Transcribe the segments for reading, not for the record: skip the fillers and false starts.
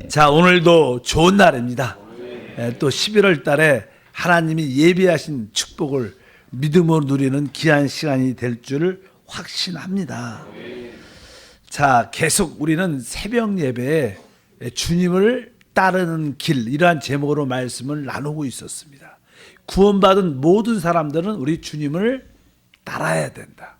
자, 오늘도 좋은 날입니다. 또 11월 달에 하나님이 예비하신 축복을 믿음으로 누리는 귀한 시간이 될 줄 확신합니다. 자, 계속 우리는 새벽 예배에 주님을 따르는 길, 이러한 제목으로 말씀을 나누고 있었습니다. 구원받은 모든 사람들은 우리 주님을 따라야 된다.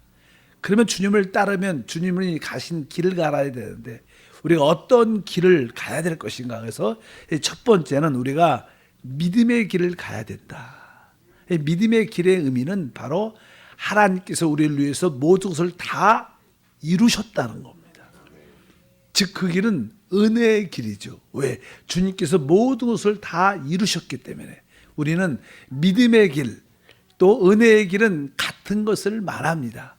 그러면 주님을 따르면 주님이 가신 길을 가야 되는데 우리가 어떤 길을 가야 될 것인가. 그래서 첫 번째는 우리가 믿음의 길을 가야 된다. 믿음의 길의 의미는 바로 하나님께서 우리를 위해서 모든 것을 다 이루셨다는 겁니다. 즉 그 길은 은혜의 길이죠. 왜? 주님께서 모든 것을 다 이루셨기 때문에 우리는 믿음의 길, 또 은혜의 길은 같은 것을 말합니다.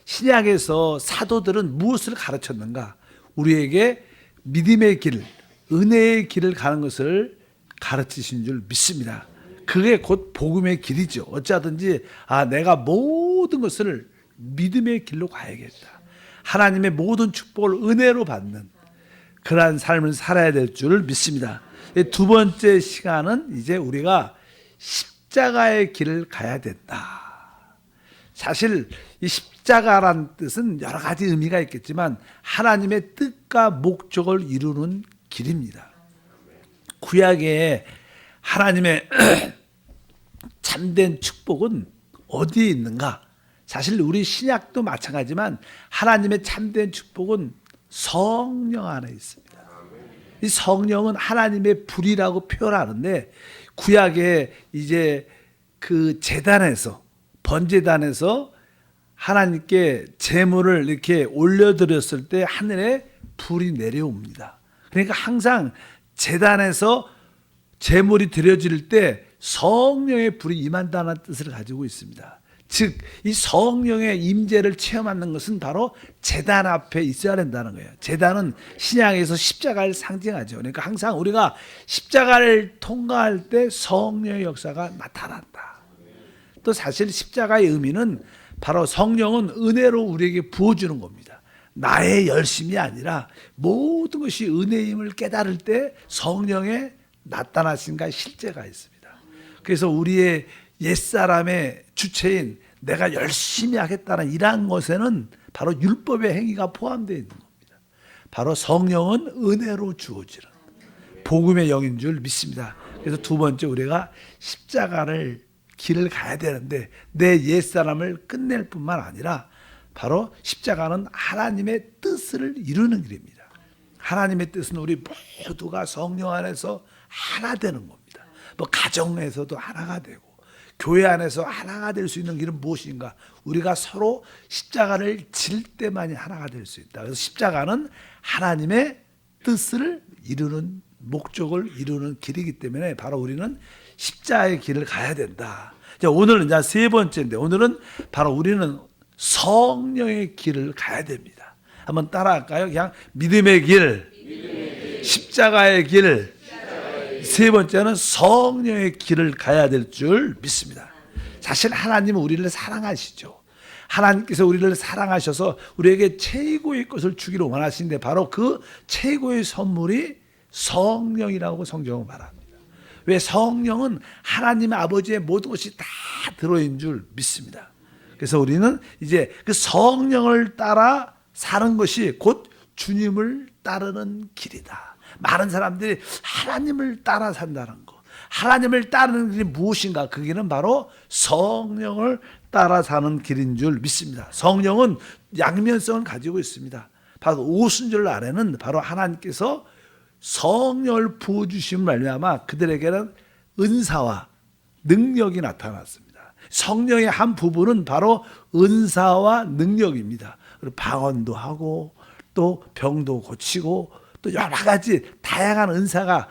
신약에서 사도들은 무엇을 가르쳤는가? 우리에게 믿음의 길, 은혜의 길을 가는 것을 가르치신 줄 믿습니다. 그게 곧 복음의 길이죠. 어찌하든지 내가 모든 것을 믿음의 길로 가야겠다. 하나님의 모든 축복을 은혜로 받는 그러한 삶을 살아야 될 줄 믿습니다. 두 번째 시간은 이제 우리가 십자가의 길을 가야 된다. 사실 이 십자가란 뜻은 여러 가지 의미가 있겠지만 하나님의 뜻과 목적을 이루는 길입니다. 구약에 하나님의 참된 축복은 어디에 있는가? 사실 우리 신약도 마찬가지지만 하나님의 참된 축복은 성령 안에 있습니다. 이 성령은 하나님의 불이라고 표현하는데 구약에 이제 그 제단에서 번제단에서 하나님께 제물을 이렇게 올려드렸을 때 하늘에 불이 내려옵니다. 그러니까 항상 제단에서 제물이 드려질 때 성령의 불이 임한다는 뜻을 가지고 있습니다. 즉 이 성령의 임재를 체험하는 것은 바로 제단 앞에 있어야 된다는 거예요. 제단은 신약에서 십자가를 상징하죠. 그러니까 항상 우리가 십자가를 통과할 때 성령의 역사가 나타난다. 또 사실 십자가의 의미는 바로 성령은 은혜로 우리에게 부어주는 겁니다. 나의 열심이 아니라 모든 것이 은혜임을 깨달을 때 성령의 나타나신가 실제가 있습니다. 그래서 우리의 옛사람의 주체인 내가 열심히 하겠다는 이러한 것에는 바로 율법의 행위가 포함되어 있는 겁니다. 바로 성령은 은혜로 주어지는 복음의 영인 줄 믿습니다. 그래서 두 번째 우리가 십자가를 길을 가야 되는데 내 옛사람을 끝낼 뿐만 아니라 바로 십자가는 하나님의 뜻을 이루는 길입니다. 하나님의 뜻은 우리 모두가 성령 안에서 하나 되는 겁니다. 가정에서도 하나가 되고 교회 안에서 하나가 될 수 있는 길은 무엇인가? 우리가 서로 십자가를 질 때만이 하나가 될 수 있다. 그래서 십자가는 하나님의 뜻을 이루는 목적을 이루는 길이기 때문에 바로 우리는 십자가의 길을 가야 된다. 오늘은 이제 세 번째인데 오늘은 바로 우리는 성령의 길을 가야 됩니다. 한번 따라할까요? 그냥 믿음의 길, 십자가의 길, 세 번째는 성령의 길을 가야 될 줄 믿습니다. 사실 하나님은 우리를 사랑하시죠. 하나님께서 우리를 사랑하셔서 우리에게 최고의 것을 주기를 원하시는데 바로 그 최고의 선물이 성령이라고 성경은 말합니다. 왜? 성령은 하나님의 아버지의 모든 것이 다 들어있는 줄 믿습니다. 그래서 우리는 이제 그 성령을 따라 사는 것이 곧 주님을 따르는 길이다. 많은 사람들이 하나님을 따라 산다는 거. 하나님을 따르는 길이 무엇인가? 그 길은 바로 성령을 따라 사는 길인 줄 믿습니다. 성령은 양면성을 가지고 있습니다. 바로 오순절 아래는 바로 하나님께서 성령을 부어주심을 말미암아 그들에게는 은사와 능력이 나타났습니다. 성령의 한 부분은 바로 은사와 능력입니다. 방언도 하고 또 병도 고치고 또 여러 가지 다양한 은사가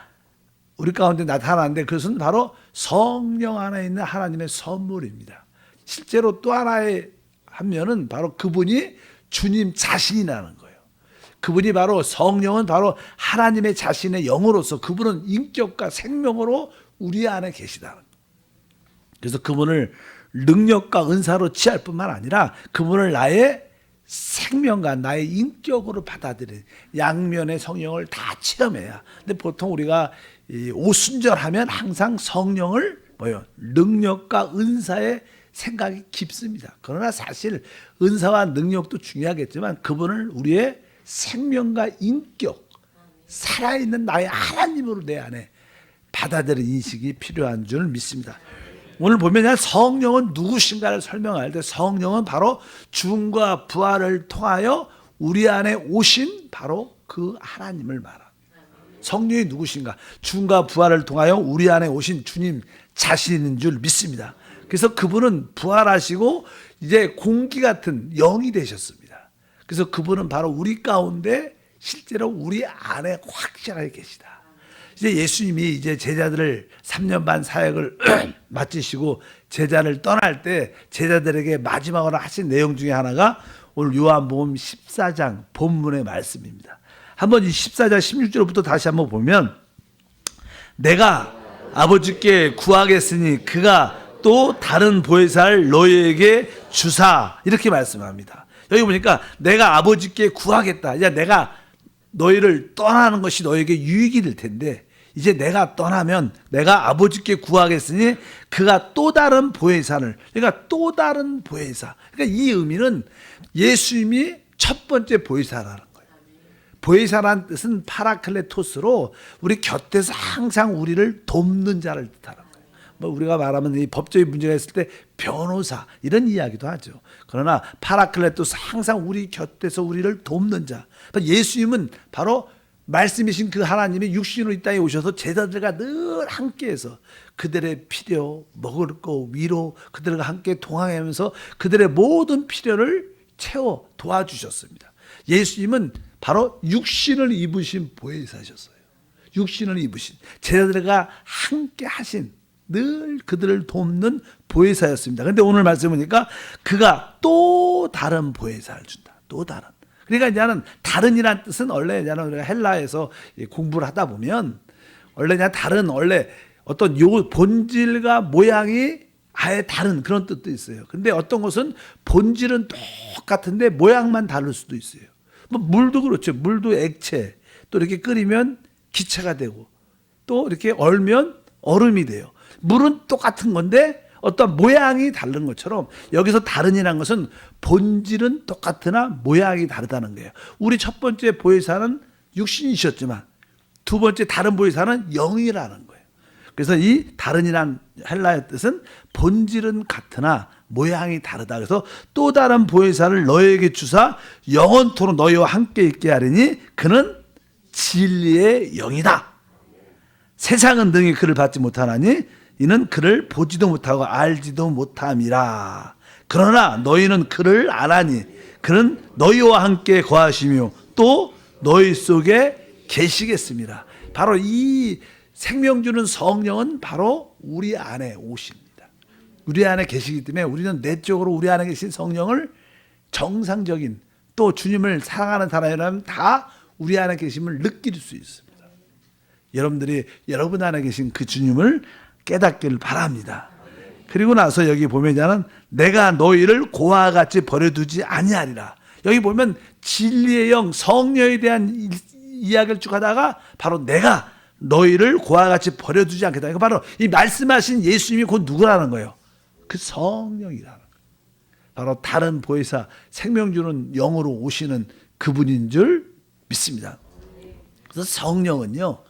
우리 가운데 나타나는데 그것은 바로 성령 안에 있는 하나님의 선물입니다. 실제로 또 하나의 한 면은 바로 그분이 주님 자신이라는 거예요. 그분이 바로 성령은 바로 하나님의 자신의 영으로서 그분은 인격과 생명으로 우리 안에 계시다는 거예요. 그래서 그분을 능력과 은사로 취할 뿐만 아니라 그분을 나의 생명과 나의 인격으로 받아들인 양면의 성령을 다 체험해야. 근데 보통 우리가 이 오순절하면 항상 성령을 능력과 은사의 생각이 깊습니다. 그러나 사실 은사와 능력도 중요하겠지만 그분을 우리의 생명과 인격, 살아있는 나의 하나님으로 내 안에 받아들이는 인식이 필요한 줄 믿습니다. 오늘 보면 성령은 누구신가를 설명할 때 성령은 바로 죽음과 부활을 통하여 우리 안에 오신 바로 그 하나님을 말합니다. 성령이 누구신가? 죽음과 부활을 통하여 우리 안에 오신 주님 자신인 줄 믿습니다. 그래서 그분은 부활하시고 이제 공기 같은 영이 되셨습니다. 그래서 그분은 바로 우리 가운데 실제로 우리 안에 확실하게 계시다. 이제 예수님이 이제 제자들을 3년 반 사역을 마치시고 제자를 떠날 때 제자들에게 마지막으로 하신 내용 중에 하나가 오늘 요한복음 14장 본문의 말씀입니다. 한번 이 14장 16절부터 다시 한번 보면 내가 아버지께 구하겠으니 그가 또 다른 보혜사를 너희에게 주사 이렇게 말씀합니다. 여기 보니까 내가 아버지께 구하겠다. 이제 내가 너희를 떠나는 것이 너에게 유익이 될 텐데 이제 내가 떠나면 내가 아버지께 구하겠으니 그가 또 다른 보혜사를 그러니까 또 다른 보혜사 그러니까 이 의미는 예수님이 첫 번째 보혜사라는 거예요. 보혜사라는 뜻은 파라클레토스로 우리 곁에서 항상 우리를 돕는 자를 뜻하는 거예요. 뭐 우리가 말하면 이 법적인 문제가 있을 때 변호사 이런 이야기도 하죠. 그러나 파라클레토스 항상 우리 곁에서 우리를 돕는 자. 예수님은 바로 말씀이신 그 하나님이 육신으로 이 땅에 오셔서 제자들과 늘 함께해서 그들의 필요, 먹을 거, 위로 그들과 함께 동행하면서 그들의 모든 필요를 채워 도와주셨습니다. 예수님은 바로 육신을 입으신 보혜사셨어요. 육신을 입으신 제자들과 함께 하신 늘 그들을 돕는 보혜사였습니다. 그런데 오늘 말씀 보니까 그가 또 다른 보혜사를 준다. 또 다른. 그러니까 이제는 다른이란 뜻은 원래 이제는 우리가 헬라에서 공부를 하다 보면 원래 그냥 다른 원래 어떤 요 본질과 모양이 아예 다른 그런 뜻도 있어요. 근데 어떤 것은 본질은 똑같은데 모양만 다를 수도 있어요. 뭐 물도 그렇죠. 물도 액체. 또 이렇게 끓이면 기체가 되고 또 이렇게 얼면 얼음이 돼요. 물은 똑같은 건데 어떤 모양이 다른 것처럼 여기서 다른이라는 것은 본질은 똑같으나 모양이 다르다는 거예요. 우리 첫 번째 보혜사는 육신이셨지만 두 번째 다른 보혜사는 영이라는 거예요. 그래서 이 다른이란 헬라의 뜻은 본질은 같으나 모양이 다르다. 그래서 또 다른 보혜사를 너에게 주사 영원토록 너희와 함께 있게 하리니 그는 진리의 영이다. 세상은 능히 그를 받지 못하나니 이는 그를 보지도 못하고 알지도 못함이라. 그러나 너희는 그를 아나니 그는 너희와 함께 거하시며 또 너희 속에 계시겠습니다. 바로 이 생명 주는 성령은 바로 우리 안에 오십니다. 우리 안에 계시기 때문에 우리는 내적으로 우리 안에 계신 성령을 정상적인 또 주님을 사랑하는 사람이라면 다 우리 안에 계심을 느낄 수 있습니다. 여러분들이 여러분 안에 계신 그 주님을 깨닫기를 바랍니다. 그리고 나서 여기 보면은 내가 너희를 고아와 같이 버려두지 아니하리라. 여기 보면 진리의 영 성령에 대한 이야기를 쭉 하다가 바로 내가 너희를 고아와 같이 버려두지 않겠다. 이거 바로 이 말씀하신 예수님이 곧 누구라는 거예요? 그 성령이라는 거예요. 바로 다른 보혜사 생명 주는 영으로 오시는 그분인 줄 믿습니다. 그래서 성령은요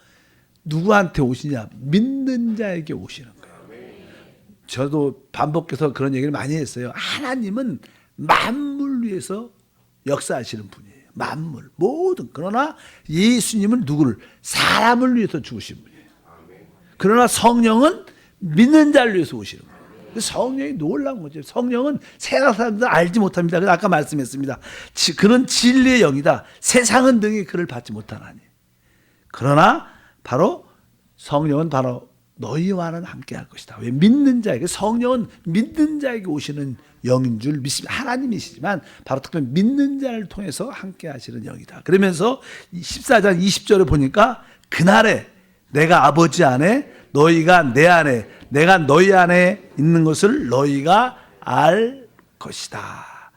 누구한테 오시냐? 믿는 자에게 오시는 거예요. 저도 반복해서 그런 얘기를 많이 했어요. 하나님은 만물 위해서 역사하시는 분이에요. 만물 모든. 그러나 예수님은 누구를? 사람을 위해서 죽으신 분이에요. 그러나 성령은 믿는 자를 위해서 오시는 거예요. 성령이 놀라운 거죠. 성령은 세상 사람들 알지 못합니다. 그래서 아까 말씀했습니다. 그는 진리의 영이다. 세상은 능히 그를 받지 못하나니. 그러나 바로 성령은 바로 너희와는 함께 할 것이다. 왜? 믿는 자에게. 성령은 믿는 자에게 오시는 영인 줄 믿습니다. 하나님이시지만 바로 특별히 믿는 자를 통해서 함께 하시는 영이다. 그러면서 14장 20절에 보니까 그날에 내가 아버지 안에 너희가 내 안에 내가 너희 안에 있는 것을 너희가 알 것이다.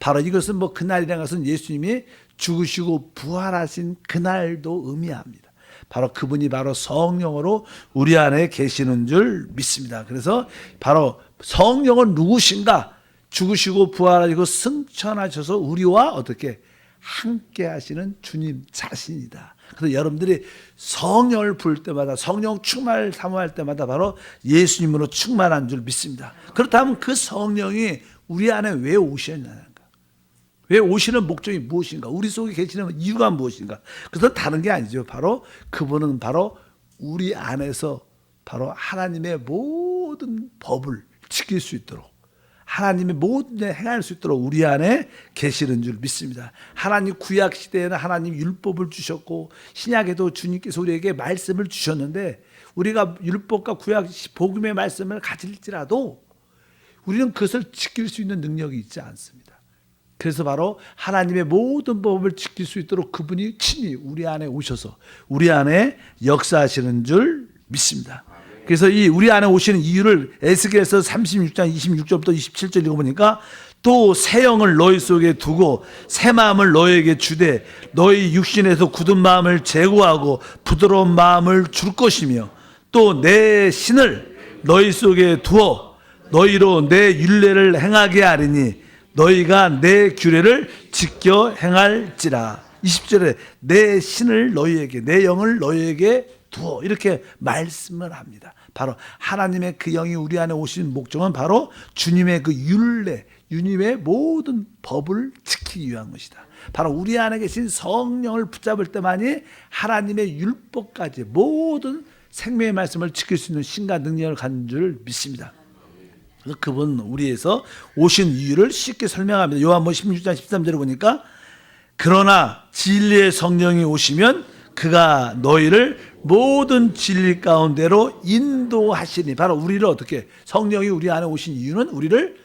바로 이것은 뭐 그날이라는 것은 예수님이 죽으시고 부활하신 그날도 의미합니다. 바로 그분이 바로 성령으로 우리 안에 계시는 줄 믿습니다. 그래서 바로 성령은 누구신가? 죽으시고 부활하시고 승천하셔서 우리와 어떻게 함께 하시는 주님 자신이다. 그래서 여러분들이 성령을 부을 때마다 성령 충만을 사모할 때마다 바로 예수님으로 충만한 줄 믿습니다. 그렇다면 그 성령이 우리 안에 왜 오셨냐는 가, 왜 오시는 목적이 무엇인가, 우리 속에 계시는 이유가 무엇인가. 그래서 다른 게 아니죠. 바로 그분은 바로 우리 안에서 바로 하나님의 모든 법을 지킬 수 있도록, 하나님의 모든 일 행할 수 있도록 우리 안에 계시는 줄 믿습니다. 하나님 구약 시대에는 하나님 율법을 주셨고 신약에도 주님께서 우리에게 말씀을 주셨는데, 우리가 율법과 구약 복음의 말씀을 가질지라도 우리는 그것을 지킬 수 있는 능력이 있지 않습니다. 그래서 바로 하나님의 모든 법을 지킬 수 있도록 그분이 친히 우리 안에 오셔서 우리 안에 역사하시는 줄 믿습니다. 그래서 이 우리 안에 오시는 이유를 에스겔서 36장 26절부터 27절 읽어보니까, 또 새 영을 너희 속에 두고 새 마음을 너희에게 주되 너희 육신에서 굳은 마음을 제거하고 부드러운 마음을 줄 것이며, 또 내 신을 너희 속에 두어 너희로 내 율례를 행하게 하리니 너희가 내 규례를 지켜 행할지라. 20절에 내 신을 너희에게, 내 영을 너희에게 두어, 이렇게 말씀을 합니다. 바로 하나님의 그 영이 우리 안에 오신 목적은 바로 주님의 그 율례, 주님의 모든 법을 지키기 위한 것이다. 바로 우리 안에 계신 성령을 붙잡을 때만이 하나님의 율법까지 모든 생명의 말씀을 지킬 수 있는 신과 능력을 갖는 줄 믿습니다. 그래서 그분 우리에서 오신 이유를 쉽게 설명합니다. 요한복음 16장 13절에 보니까, 그러나 진리의 성령이 오시면 그가 너희를 모든 진리 가운데로 인도하시니. 바로 우리를 어떻게, 성령이 우리 안에 오신 이유는 우리를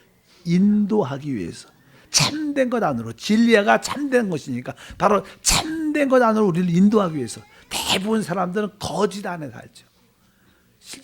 인도하기 위해서, 참된 것 안으로, 진리가 참된 것이니까 바로 참된 것 안으로 우리를 인도하기 위해서. 대부분 사람들은 거짓 안에 살죠.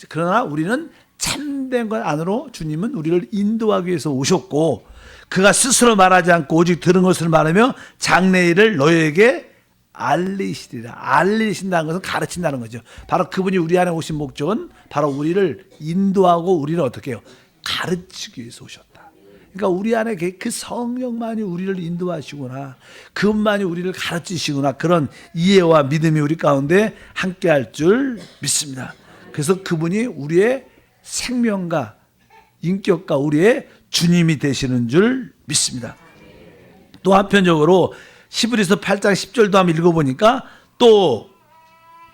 그러나 우리는 참된 것 안으로 주님은 우리를 인도하기 위해서 오셨고, 그가 스스로 말하지 않고 오직 들은 것을 말하며 장래일을 너희에게 알리시리라. 알리신다는 것은 가르친다는 거죠. 바로 그분이 우리 안에 오신 목적은 바로 우리를 인도하고 우리를 어떻게 해요? 가르치기 위해서 오셨다. 그러니까 우리 안에 그 성령만이 우리를 인도하시구나, 그분만이 우리를 가르치시구나, 그런 이해와 믿음이 우리 가운데 함께 할 줄 믿습니다. 그래서 그분이 우리의 생명과 인격과 우리의 주님이 되시는 줄 믿습니다. 또 한편적으로 히브리서 8장 10절도 한번 읽어보니까, 또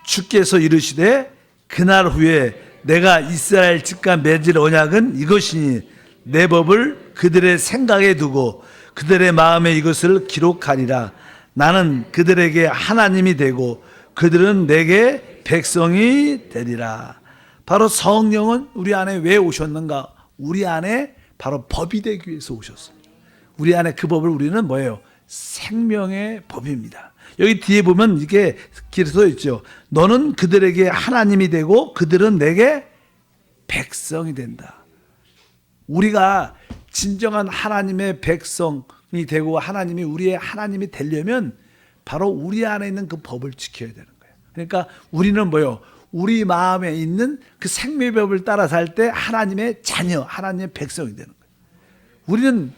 주께서 이르시되 그날 후에 내가 이스라엘 집과 맺을 언약은 이것이니 내 법을 그들의 생각에 두고 그들의 마음에 이것을 기록하리라. 나는 그들에게 하나님이 되고 그들은 내게 백성이 되리라. 바로 성령은 우리 안에 왜 오셨는가? 우리 안에 바로 법이 되기 위해서 오셨습니다. 우리 안에 그 법을 우리는 뭐예요? 생명의 법입니다. 여기 뒤에 보면 이게 써 있죠. 너는 그들에게 하나님이 되고 그들은 내게 백성이 된다. 우리가 진정한 하나님의 백성이 되고 하나님이 우리의 하나님이 되려면 바로 우리 안에 있는 그 법을 지켜야 되는 거예요. 그러니까 우리는 뭐예요? 우리 마음에 있는 그 생명의 법을 따라 살 때 하나님의 자녀, 하나님의 백성이 되는 거예요. 우리는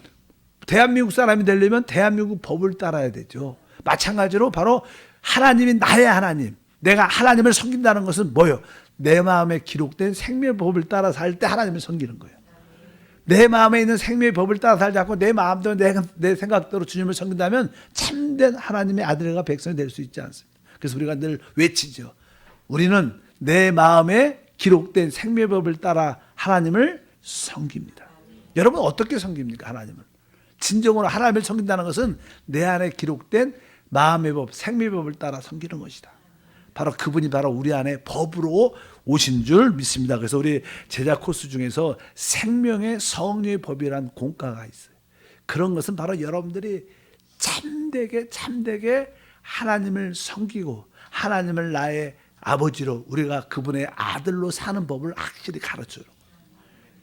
대한민국 사람이 되려면 대한민국 법을 따라야 되죠. 마찬가지로 바로 하나님이 나의 하나님, 내가 하나님을 섬긴다는 것은 뭐예요? 내 마음에 기록된 생명의 법을 따라 살 때 하나님을 섬기는 거예요. 내 마음에 있는 생명의 법을 따라 살지 않고 내 마음대로 내 생각대로 주님을 섬긴다면 참된 하나님의 아들과 백성이 될 수 있지 않습니다. 그래서 우리가 늘 외치죠. 우리는 내 마음에 기록된 생명의 법을 따라 하나님을 섬깁니다. 여러분 어떻게 섬깁니까? 하나님을 진정으로 하나님을 섬긴다는 것은 내 안에 기록된 마음의 법, 생명의 법을 따라 섬기는 것이다. 바로 그분이 바로 우리 안에 법으로 오신 줄 믿습니다. 그래서 우리 제자 코스 중에서 생명의 성령의 법이라는 공과가 있어요. 그런 것은 바로 여러분들이 참되게 하나님을 섬기고 하나님을 나의 아버지로, 우리가 그분의 아들로 사는 법을 확실히 가르쳐요.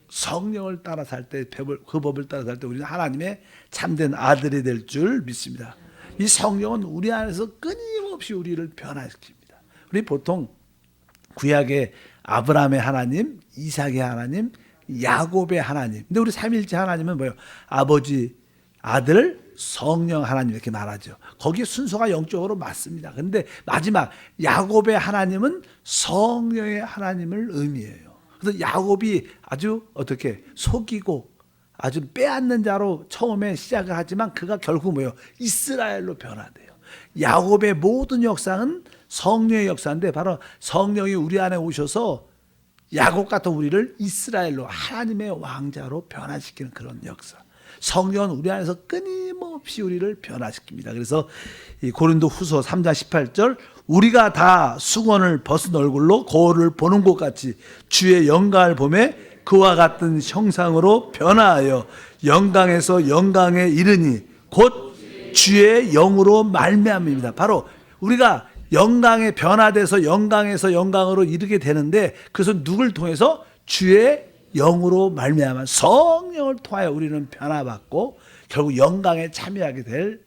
성령을 따라 살 때, 그 법을 따라 살 때 우리는 하나님의 참된 아들이 될 줄 믿습니다. 이 성령은 우리 안에서 끊임없이 우리를 변화시킵니다. 우리 보통 구약의 아브라함의 하나님, 이삭의 하나님, 야곱의 하나님. 근데 우리 삼일째 하나님은 뭐예요? 아버지, 아들, 성령 하나님 이렇게 말하죠. 거기에 순서가 영적으로 맞습니다. 그런데 마지막 야곱의 하나님은 성령의 하나님을 의미해요. 그래서 야곱이 아주 어떻게 속이고 아주 빼앗는 자로 처음에 시작을 하지만 그가 결국 뭐예요? 이스라엘로 변화돼요. 야곱의 모든 역사는 성령의 역사인데 바로 성령이 우리 안에 오셔서 야곱 같은 우리를 이스라엘로 하나님의 왕자로 변화시키는 그런 역사. 성령은 우리 안에서 끊임없이 우리를 변화시킵니다. 그래서 이 고린도 후서 3장 18절 우리가 다 수건을 벗은 얼굴로 거울을 보는 것 같이 주의 영광을 보매 그와 같은 형상으로 변화하여 영광에서 영광에 이르니 곧 주의 영으로 말미암습니다. 바로 우리가 영광에 변화돼서 영광에서 영광으로 이르게 되는데 그것은 누굴 통해서? 주의 영으로 말미암아 성령을 통하여 우리는 변화받고 결국 영광에 참여하게 될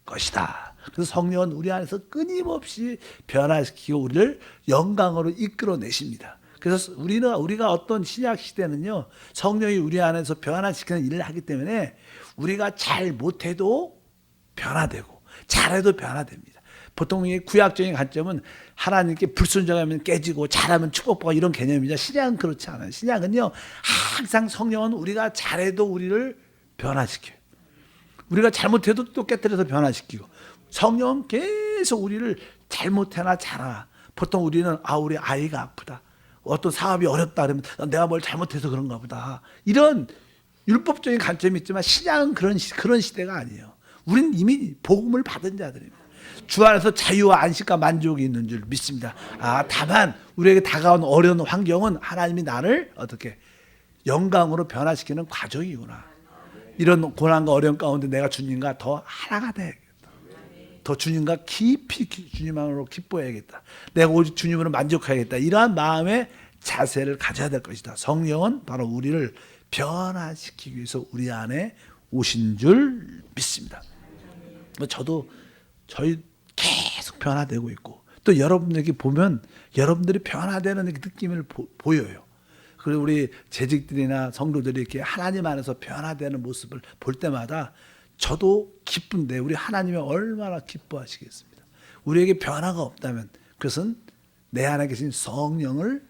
것이다. 그래서 성령은 우리 안에서 끊임없이 변화시키고 우리를 영광으로 이끌어내십니다. 그래서 우리가 어떤 신약 시대는요, 성령이 우리 안에서 변화시키는 일을 하기 때문에 우리가 잘 못해도 변화되고 잘해도 변화됩니다. 보통 이 구약적인 관점은 하나님께 불순종하면 깨지고 잘하면 축복받고 이런 개념이죠. 신약은 그렇지 않아요. 신약은요, 항상 성령은 우리가 잘해도 우리를 변화시켜요. 우리가 잘못해도 또 깨뜨려서 변화시키고, 성령은 계속 우리를 잘못해나 잘하나. 보통 우리는 우리 아이가 아프다, 어떤 사업이 어렵다 그러면 내가 뭘 잘못해서 그런가 보다, 이런 율법적인 관점이 있지만 신약은 그런 시대가 아니에요. 우리는 이미 복음을 받은 자들입니다. 주 안에서 자유와 안식과 만족이 있는 줄 믿습니다. 다만 우리에게 다가온 어려운 환경은 하나님이 나를 어떻게 영광으로 변화시키는 과정이구나. 이런 고난과 어려움 가운데 내가 주님과 더 하나가 돼야겠다. 더 주님과 깊이 주님으로 기뻐해야겠다. 내가 오직 주님으로 만족해야겠다. 이러한 마음의 자세를 가져야 될 것이다. 성령은 바로 우리를 변화시키기 위해서 우리 안에 오신 줄 믿습니다. 저희 계속 변화되고 있고, 또 여러분에게 보면 여러분들이 변화되는 느낌을 보여요. 그리고 우리 재직들이나 성도들이 이렇게 하나님 안에서 변화되는 모습을 볼 때마다 저도 기쁜데 우리 하나님이 얼마나 기뻐하시겠습니다. 우리에게 변화가 없다면 그것은 내 안에 계신 성령을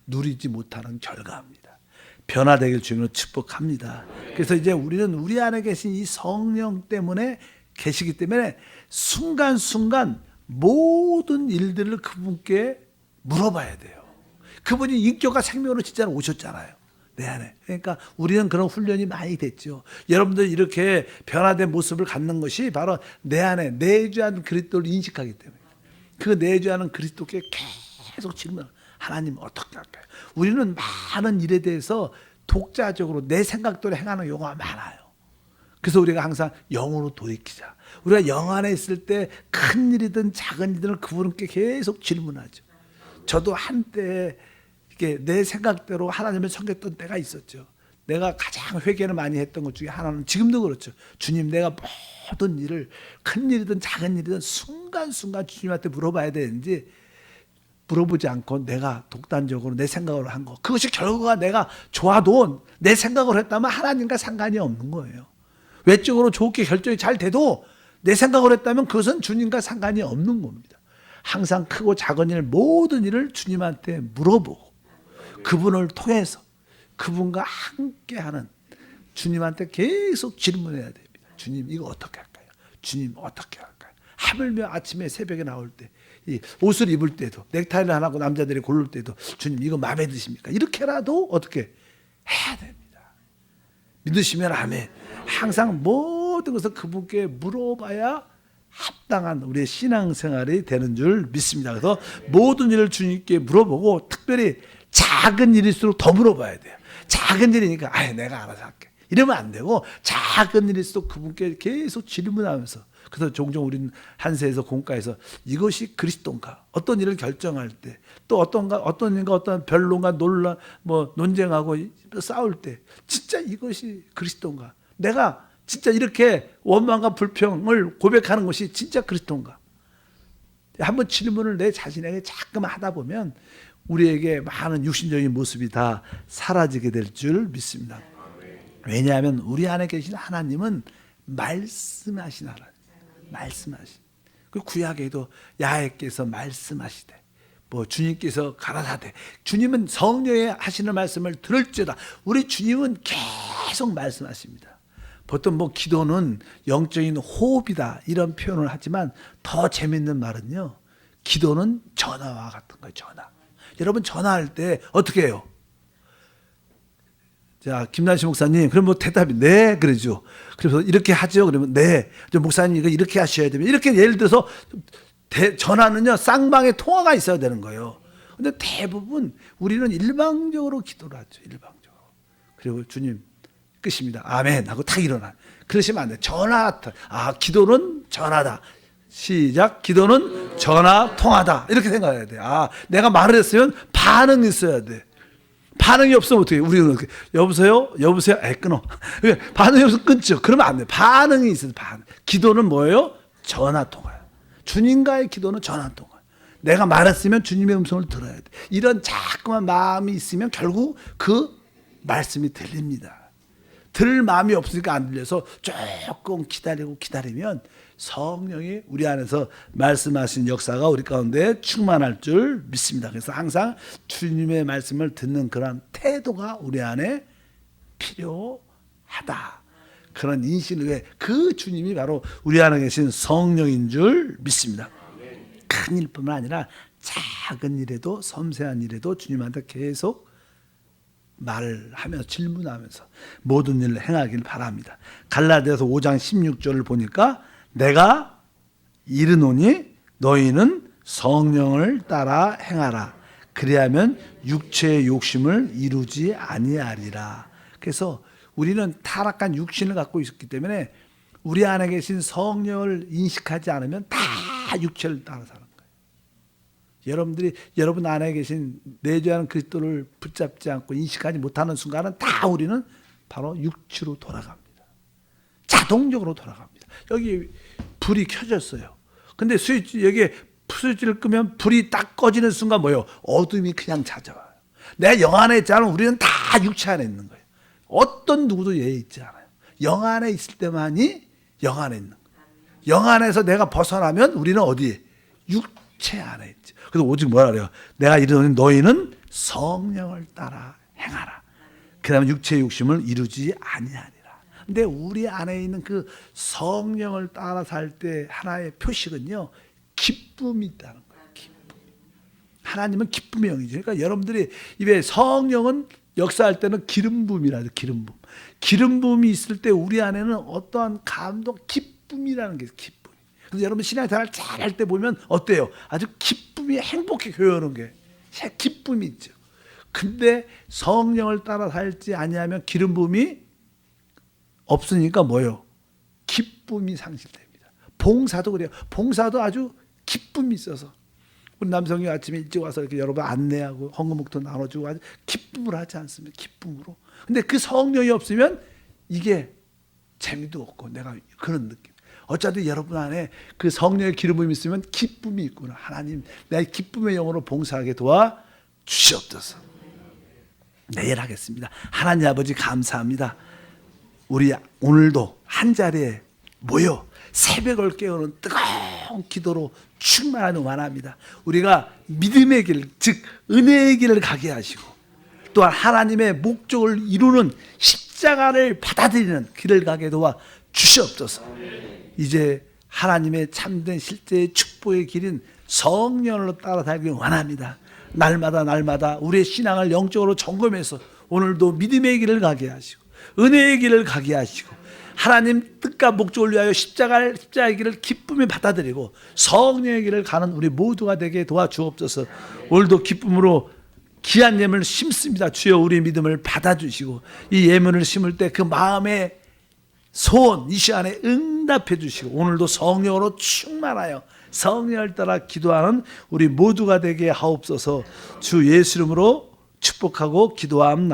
누리지 못하는 결과입니다. 변화되길 주님으로 축복합니다. 그래서 이제 우리는 우리 안에 계신 이 성령 때문에 계시기 때문에 순간순간 모든 일들을 그분께 물어봐야 돼요. 그분이 인격과 생명으로 진짜 오셨잖아요, 내 안에. 그러니까 우리는 그런 훈련이 많이 됐죠. 여러분들 이렇게 변화된 모습을 갖는 것이 바로 내 안에 내주하는 그리스도를 인식하기 때문에. 그 내주하는 그리스도께 계속 질문, 하나님 어떻게 할까요? 우리는 많은 일에 대해서 독자적으로 내 생각대로 행하는 경우가 많아요. 그래서 우리가 항상 영으로 돌이키자. 우리가 영 안에 있을 때 큰 일이든 작은 일이든 그분께 계속 질문하죠. 저도 한때 이게 내 생각대로 하나님을 섬겼던 때가 있었죠. 내가 가장 회개를 많이 했던 것 중에 하나는 지금도 그렇죠. 주님, 내가 모든 일을 큰 일이든 작은 일이든 순간순간 주님한테 물어봐야 되는지 물어보지 않고 내가 독단적으로 내 생각으로 한 거, 그것이 결과가 내가 좋아도 내 생각으로 했다면 하나님과 상관이 없는 거예요. 외적으로 좋게 결정이 잘 돼도 내 생각으로 했다면 그것은 주님과 상관이 없는 겁니다. 항상 크고 작은 일, 모든 일을 주님한테 물어보고 그분을 통해서 그분과 함께하는, 주님한테 계속 질문해야 됩니다. 주님, 이거 어떻게 할까요? 주님, 어떻게 할까요? 하물며 아침에 새벽에 나올 때, 이 옷을 입을 때도, 넥타이를 안 하고 남자들이 고를 때도 주님, 이거 마음에 드십니까? 이렇게라도 어떻게 해야 됩니다. 믿으시면 아멘. 항상 모든 것을 그분께 물어봐야 합당한 우리의 신앙생활이 되는 줄 믿습니다. 그래서 모든 일을 주님께 물어보고, 특별히 작은 일일수록 더 물어봐야 돼요. 작은 일이니까 내가 알아서 할게, 이러면 안 되고, 작은 일일수록 그분께 계속 질문하면서 그래서 종종 우리는 한세에서 공과에서 이것이 그리스도인가, 어떤 일을 결정할 때, 또 어떤 일과 어떤 변론과 논란, 논쟁하고 싸울 때, 진짜 이것이 그리스도인가? 내가 진짜 이렇게 원망과 불평을 고백하는 것이 진짜 그리스도인가? 한번 질문을 내 자신에게 자꾸만 하다 보면 우리에게 많은 육신적인 모습이 다 사라지게 될 줄 믿습니다. 왜냐하면 우리 안에 계신 하나님은 말씀하신 하나님, 말씀하신. 그 구약에도 야훼께서 말씀하시되, 주님께서 가라사대, 주님은 성령의 하시는 말씀을 들을지어다. 우리 주님은 계속 말씀하십니다. 보통 기도는 영적인 호흡이다 이런 표현을 하지만 더 재밌는 말은요, 기도는 전화와 같은 거예요. 전화. 여러분 전화할 때 어떻게 해요? 자, 김난시 목사님, 그럼 대답이 네, 그러죠. 그래서 이렇게 하죠. 그러면 네, 목사님 이거 이렇게 하셔야 됩니다. 이렇게 예를 들어서 전화는요, 쌍방의 통화가 있어야 되는 거예요. 근데 대부분 우리는 일방적으로 기도를 하죠. 일방적으로. 그리고 주님 끝입니다. 아멘 하고 탁 일어나. 그러시면 안 돼. 전화. 기도는 전화다. 시작. 기도는 전화 통화다. 이렇게 생각해야 돼. 내가 말을 했으면 반응이 있어야 돼. 반응이 없으면 어떻게? 우리는 어떻게? 여보세요? 여보세요? 끊어. 반응이 없으면 끊죠. 그러면 안 돼. 반응이 있어요. 기도는 뭐예요? 전화 통화예요. 주님과의 기도는 전화 통화. 내가 말했으면 주님의 음성을 들어야 돼. 이런 자꾸만 마음이 있으면 결국 그 말씀이 들립니다. 들을 마음이 없으니까 안 들려서 조금 기다리면 성령이 우리 안에서 말씀하신 역사가 우리 가운데 충만할 줄 믿습니다. 그래서 항상 주님의 말씀을 듣는 그런 태도가 우리 안에 필요하다. 그런 인식을 위해 그 주님이 바로 우리 안에 계신 성령인 줄 믿습니다. 큰 일뿐만 아니라 작은 일에도 섬세한 일에도 주님한테 계속 말을 하면서 질문하면서 모든 일을 행하길 바랍니다. 갈라디아서 5장 16절을 보니까 내가 이르노니 너희는 성령을 따라 행하라. 그리하면 육체의 욕심을 이루지 아니하리라. 그래서 우리는 타락한 육신을 갖고 있었기 때문에 우리 안에 계신 성령을 인식하지 않으면 다 육체를 따라 사는 거예요. 여러분들이 여러분 안에 계신 내주하는 그리스도를 붙잡지 않고 인식하지 못하는 순간은 다 우리는 바로 육체로 돌아갑니다. 자동적으로 돌아갑니다. 여기 불이 켜졌어요. 근데 여기에 스위치를 끄면 불이 딱 꺼지는 순간 뭐예요? 어둠이 그냥 찾아와요. 내 영 안에 있지 않으면 우리는 다 육체 안에 있는 거예요. 어떤 누구도 얘 있지 않아요. 영 안에 있을 때만이 영 안에 있는 거예요. 영 안에서 내가 벗어나면 우리는 어디? 육체 안에 있지. 그래서 오직 뭐라 그래요? 내가 이르노니 너희는 성령을 따라 행하라. 그다음에 육체의 욕심을 이루지 아니하리라. 근데 우리 안에 있는 그 성령을 따라 살 때 하나의 표식은요, 기쁨이 있다는 거예요. 기쁨. 하나님은 기쁨의 영이죠. 그러니까 여러분들이 입에 성령은 역사할 때는 기름 부음이라죠. 기름 부음. 기름 부음이 있을 때 우리 안에는 어떠한 감동, 기쁨이라는 게 있어요. 기쁨. 그래서 여러분 신앙생활 잘할 때 보면 어때요? 아주 기쁨이 행복해 교회오는 게 기쁨이 있죠. 근데 성령을 따라 살지 아니하면 기름 부음이 없으니까 뭐예요? 기쁨이 상실됩니다. 봉사도 그래요. 봉사도 아주 기쁨이 있어서 우리 남성이 아침에 일찍 와서 이렇게 여러분 안내하고 헌금목도 나눠주고 아주 기쁨으로 하지 않습니까? 기쁨으로. 근데 그 성령이 없으면 이게 재미도 없고 내가 그런 느낌. 어차피 여러분 안에 그 성령의 기름이 있으면 기쁨이 있구나. 하나님, 내 기쁨의 영으로 봉사하게 도와 주시옵소서. 내일 하겠습니다. 하나님 아버지 감사합니다. 우리 오늘도 한 자리에 모여 새벽을 깨우는 뜨거운 기도로 충만하는 원합니다. 우리가 믿음의 길, 즉 은혜의 길을 가게 하시고 또한 하나님의 목적을 이루는 십자가를 받아들이는 길을 가게 도와 주시옵소서. 이제 하나님의 참된 실제의 축복의 길인 성령으로 따라 살길 원합니다. 날마다 우리의 신앙을 영적으로 점검해서 오늘도 믿음의 길을 가게 하시고 은혜의 길을 가게 하시고 하나님 뜻과 목적을 위하여 십자가의 길을 기쁨에 받아들이고 성령의 길을 가는 우리 모두가 되게 도와주옵소서. 오늘도 기쁨으로 귀한 예물을 심습니다. 주여 우리 믿음을 받아주시고 이 예물을 심을 때 그 마음의 소원 이 시간에 응답해 주시고 오늘도 성령으로 충만하여 성령을 따라 기도하는 우리 모두가 되게 하옵소서. 주 예수 이름으로 축복하고 기도함.